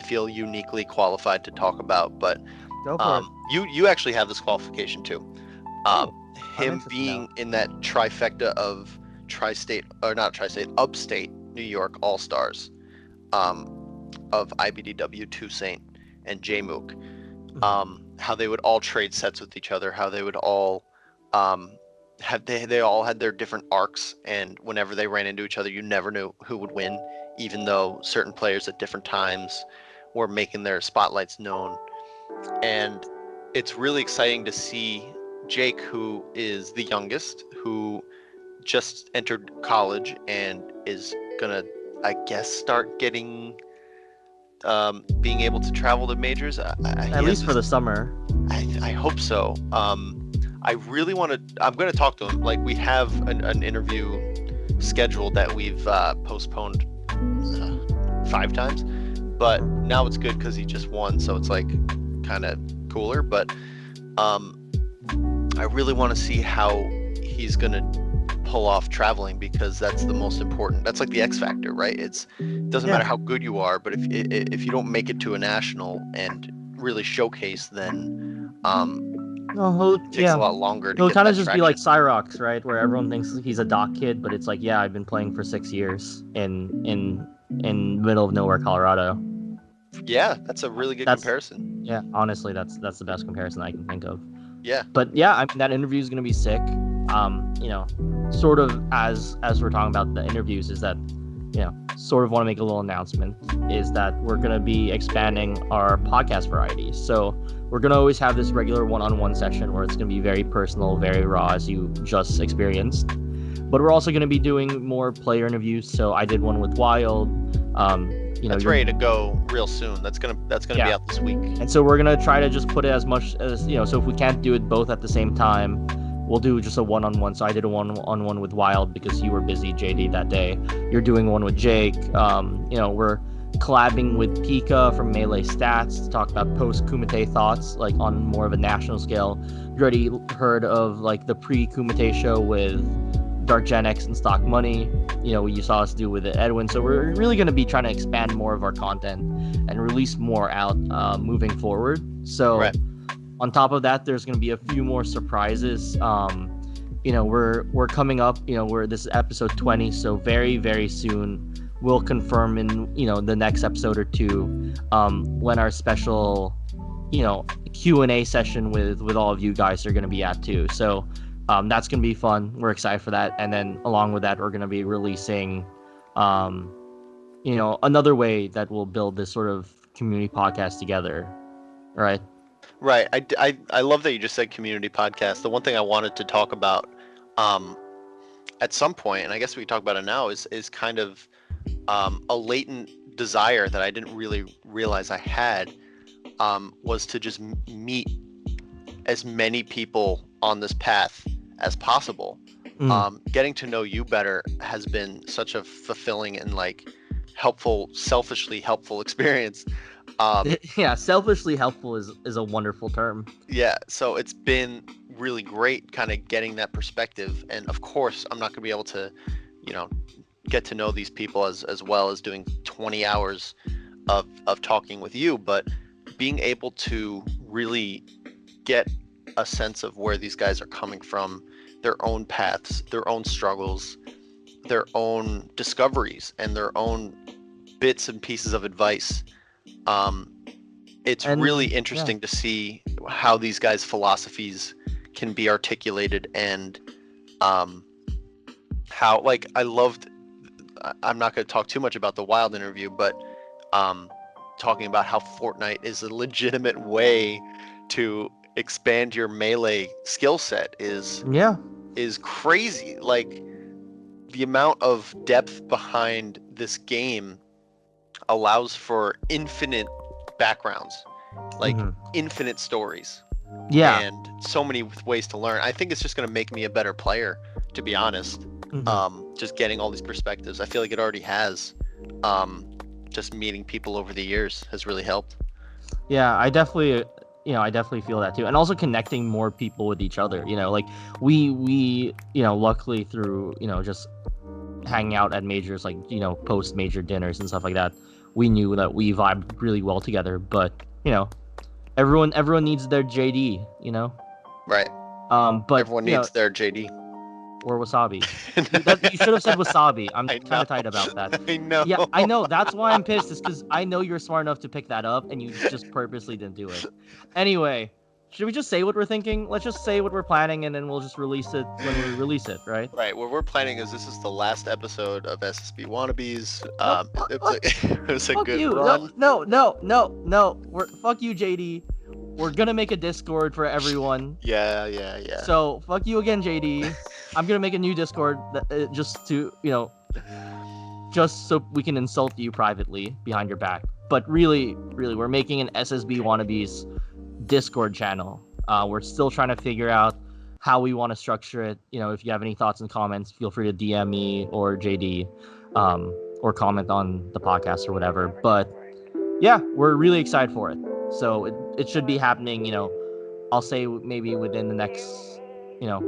feel uniquely qualified to talk about. But Go for it. You actually have this qualification too. Him being in that trifecta of upstate New York All-Stars, of IBDW, Toussaint, and J-Mook, how they would all trade sets with each other, how they would all they all had their different arcs, and whenever they ran into each other, you never knew who would win, even though certain players at different times were making their spotlights known. And it's really exciting to see Jake, who is the youngest, who just entered college and is gonna, I guess, start getting being able to travel to majors. At least for the summer. I hope so. I really want to. I'm going to talk to him. Like, we have an interview scheduled that we've postponed 5 times, but now it's good because he just won, so it's like kind of cooler. But I really want to see how he's going to pull off traveling, because that's the most important. That's like the X factor, right? It doesn't matter how good you are, but if you don't make it to a national and really showcase, then it takes a lot longer to He'll get kind of that just traction. be like Cyrox, right? Where everyone thinks he's a doc kid, but it's like, yeah, I've been playing for 6 years in middle of nowhere, Colorado. Yeah, that's a really good comparison. Yeah, honestly, that's the best comparison I can think of. Yeah. But yeah, I mean, that interview is gonna be sick. Sort of as we're talking about the interviews, is that sort of want to make a little announcement is that we're going to be expanding our podcast variety. So we're going to always have this regular one-on-one session where it's going to be very personal, very raw, as you just experienced. But we're also going to be doing more player interviews. So I did one with Wild. That's ready to go real soon. That's gonna be out this week. And so we're gonna try to just put it as much as So if we can't do it both at the same time, we'll do just a one-on-one. So I did a one-on-one with Wild because you were busy, JD, that day. You're doing one with Jake. We're collabing with Pika from Melee Stats to talk about post-Kumite thoughts, like on more of a national scale. You already heard of like the pre-Kumite show with Dark Gen X and Stock Money, you saw us do with Edwin. So we're really going to be trying to expand more of our content and release more out moving forward. So on top of that, there's going to be a few more surprises. We're coming up, this is episode 20. So very, very soon we'll confirm in, the next episode or two when our special, Q&A session with all of you guys are going to be at too. So that's going to be fun. We're excited for that. And then along with that, we're going to be releasing, another way that we'll build this sort of community podcast together. Right. Right. I love that you just said community podcast. The one thing I wanted to talk about at some point, and I guess we can talk about it now, is kind of a latent desire that I didn't really realize I had, was to just meet as many people on this path as possible. Getting to know you better has been such a fulfilling and like selfishly helpful experience. Selfishly helpful is a wonderful term. Yeah, so it's been really great kind of getting that perspective. And of course, I'm not going to be able to, get to know these people as well as doing 20 hours of talking with you, but being able to really get a sense of where these guys are coming from, their own paths, their own struggles, their own discoveries, and their own bits and pieces of advice. It's really interesting to see how these guys' philosophies can be articulated, and how, like, I'm not going to talk too much about the Wild interview, but talking about how Fortnite is a legitimate way to expand your melee skill set is crazy. Like, the amount of depth behind this game allows for infinite backgrounds, like infinite stories, and so many ways to learn. I think it's just going to make me a better player, to be honest. Just getting all these perspectives, I feel like it already has. Just meeting people over the years has really helped. I definitely feel that too. And also connecting more people with each other, like we luckily through, just hanging out at majors, like, post major dinners and stuff like that, we knew that we vibed really well together. But, everyone needs their JD, Right. But everyone needs their JD. Or wasabi. You should have said wasabi. I'm kind of tight about that. I know. Yeah, I know. That's why I'm pissed. Is because I know you're smart enough to pick that up, and you just purposely didn't do it. Anyway, should we just say what we're thinking? Let's just say what we're planning, and then we'll just release it when we release it, right? Right. What we're planning is this is the last episode of SSB Wannabes. It was a good run. No. Fuck you, JD. We're gonna make a Discord for everyone. Yeah. So fuck you again, JD. I'm gonna make a new Discord just to, just so we can insult you privately behind your back. But really, we're making an SSB Wannabes Discord channel. We're still trying to figure out how we want to structure it. If you have any thoughts and comments, feel free to DM me or JD, or comment on the podcast or whatever. But yeah, we're really excited for it. So it should be happening, I'll say maybe within the next, 4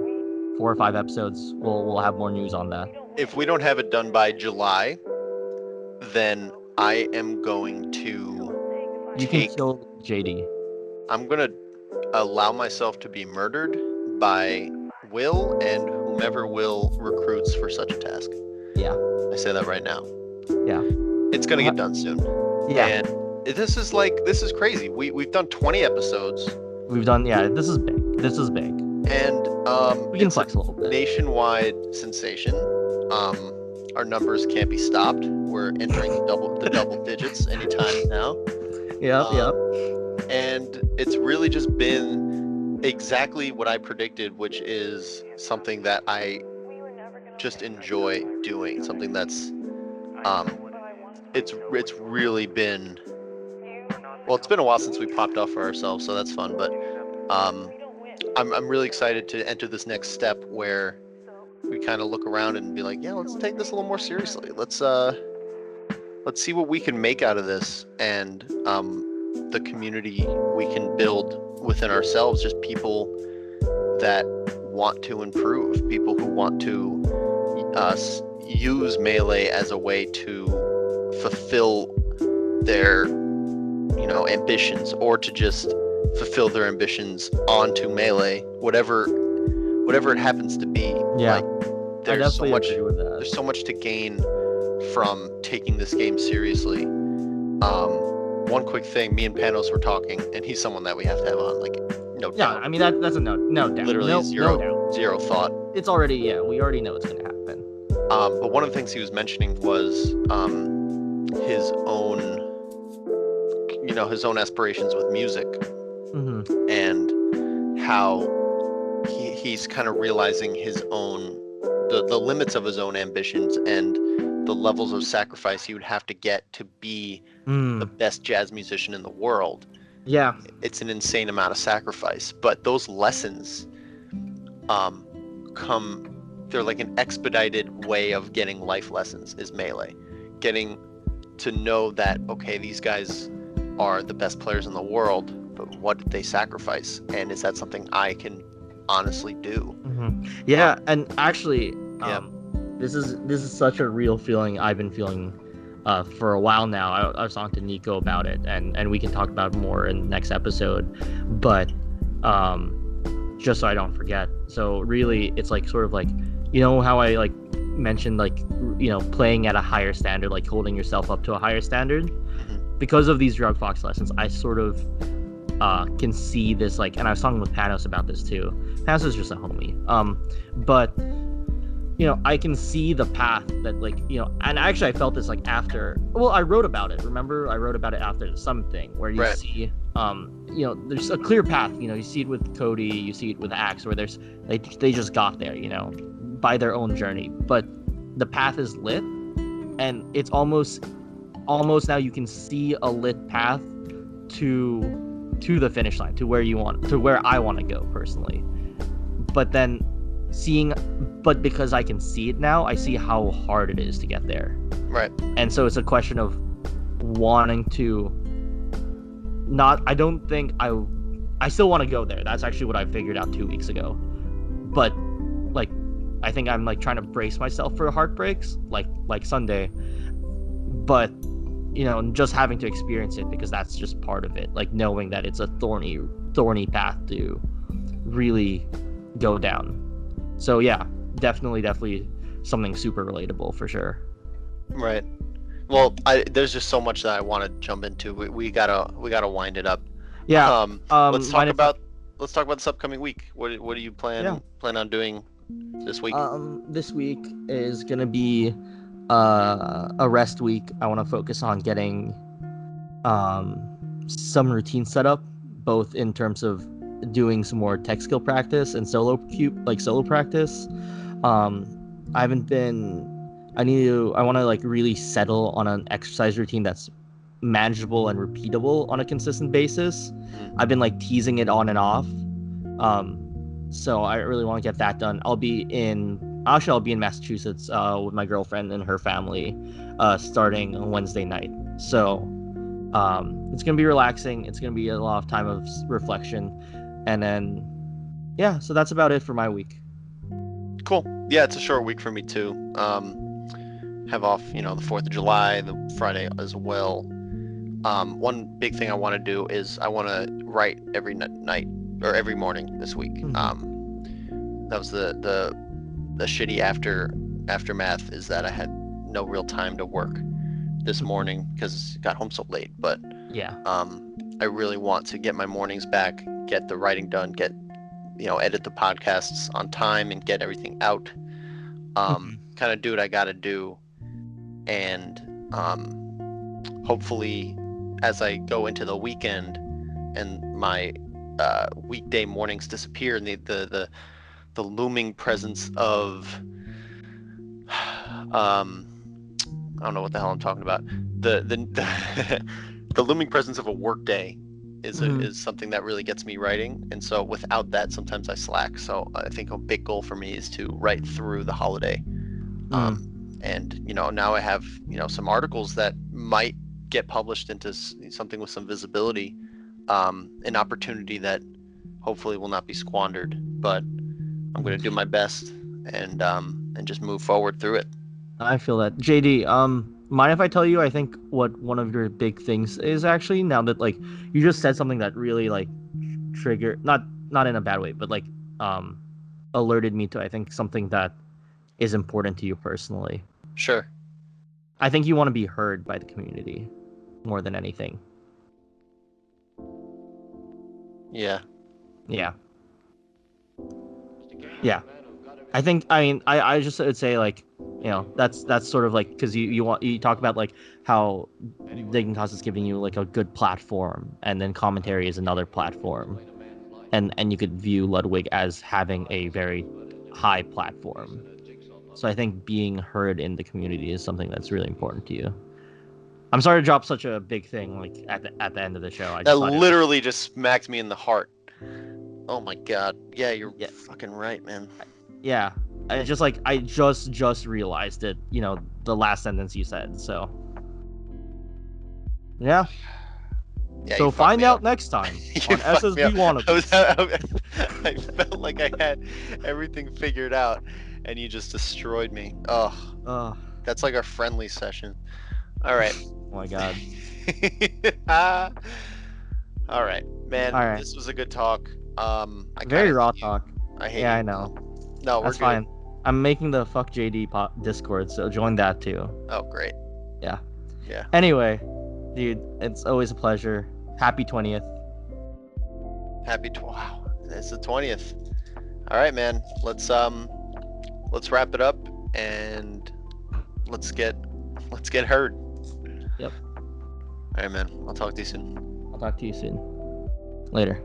or 5 episodes, we'll have more news on that. If we don't have it done by July, then I am going to You can kill JD. I'm going to allow myself to be murdered by Will and whomever Will recruits for such a task. Yeah. I say that right now. Yeah. It's going to get done soon. Yeah. And this is crazy. We've done 20 episodes. This is big. And we can flex a little bit. Nationwide sensation. our numbers can't be stopped. We're entering the double digits anytime now. Yep. And it's really just been exactly what I predicted, which is something that I just enjoy doing. Something that's it's really been, well, it's been a while since we popped off for ourselves, so that's fun. But I'm really excited to enter this next step where we kind of look around and be like, yeah, let's take this a little more seriously. Let's see what we can make out of this, and the community we can build within ourselves. Just people that want to improve, people who want to use Melee as a way to fulfill their ambitions, or to just fulfill their ambitions onto Melee, whatever it happens to be. Yeah, like, there's so much to gain from taking this game seriously. One quick thing, me and Panos were talking, and he's someone that we have to have on, like, no doubt. Yeah, I mean that's a no doubt. Literally zero thought. It's already, we already know it's gonna happen. But one of the things he was mentioning was his own aspirations with music, and how he's kind of realizing his own the limits of his own ambitions and the levels of sacrifice he would have to get to be the best jazz musician in the world. Yeah, it's an insane amount of sacrifice, but those lessons they're like an expedited way of getting life lessons is Melee. Getting to know that, okay, these guys are the best players in the world, but what did they sacrifice, and is that something I can honestly do? Yeah, and actually, this is such a real feeling I've been feeling for a while now. I was talking to Nico about it, and we can talk about it more in the next episode, but just so I don't forget. So really, it's like sort of like, how I like mentioned, like, playing at a higher standard, like holding yourself up to a higher standard. Because of these Drug Fox lessons, I sort of can see this, like, and I was talking with Panos about this too. Panos is just a homie. But I can see the path that, like, and actually I felt this like after, well, I wrote about it. Remember, I wrote about it after the Summit thing, where you see, there's a clear path. You see it with Cody, you see it with Axe, where they just got there, by their own journey. But the path is lit, and it's almost now you can see a lit path to the finish line, to where I want to go personally. But then because I can see it now, I see how hard it is to get there. Right. And so it's a question of wanting to I still want to go there. That's actually what I figured out 2 weeks ago. But like, I think I'm like trying to brace myself for heartbreaks, like Sunday. But just having to experience it, because that's just part of it. Like, knowing that it's a thorny path to really go down. So yeah, definitely something super relatable for sure. Right. Well, there's just so much that I want to jump into. We gotta wind it up. Yeah. Let's talk about this upcoming week. What do you plan on doing this week? This week is gonna be a rest week. I want to focus on getting some routine set up, both in terms of doing some more tech skill practice and solo practice. I want to like really settle on an exercise routine that's manageable and repeatable on a consistent basis. I've been like teasing it on and off. So I really want to get that done. I'll be in Massachusetts with my girlfriend and her family starting on Wednesday night. So it's going to be relaxing. It's going to be a lot of time of reflection. And then, so that's about it for my week. Cool. Yeah, it's a short week for me too. Have off, the 4th of July, the Friday as well. One big thing I want to do is I want to write every night or every morning this week. That was the shitty aftermath, is that I had no real time to work this morning because I got home so late. But I really want to get my mornings back, get the writing done, get edit the podcasts on time and get everything out. kind of do what I got to do, and hopefully, as I go into the weekend and my weekday mornings disappear, and the looming presence of I don't know what the hell I'm talking about. The the looming presence of a work day is something that really gets me writing, and so without that, sometimes I slack. So I think a big goal for me is to write through the holiday. And now I have some articles that might get published into something with some visibility, an opportunity that hopefully will not be squandered. But I'm going to do my best and just move forward through it. I feel that. JD, mind if I tell you, I think what one of your big things is actually, now that like you just said something that really like triggered, not in a bad way, but like alerted me to, I think, something that is important to you personally. Sure. I think you want to be heard by the community more than anything. Yeah. Yeah. I think, I just would say, like, that's sort of like, because you talk about like how Dignitas is giving you like a good platform, and then commentary is another platform, and you could view Ludwig as having a very high platform. So I think being heard in the community is something that's really important to you. I'm sorry to drop such a big thing like at the end of the show. That literally just smacked me in the heart. Oh my god. Yeah, you're fucking right, man. Yeah. I just realized it, the last sentence you said. So yeah. So find out next time on SSB Wannabes. I felt like I had everything figured out, and you just destroyed me. Oh, that's like our friendly session. All right. Oh my god. All right, man. All right. This was a good talk. Very raw talk. I hate. Yeah, I know. No, that's fine. I'm making the Fuck JD Discord, so join that too. Oh, great. Yeah. Yeah. Anyway, dude, it's always a pleasure. Happy 20th. Wow, it's the 20th. All right, man. Let's wrap it up and let's get heard. Yep. All right, man. I'll talk to you soon. Later.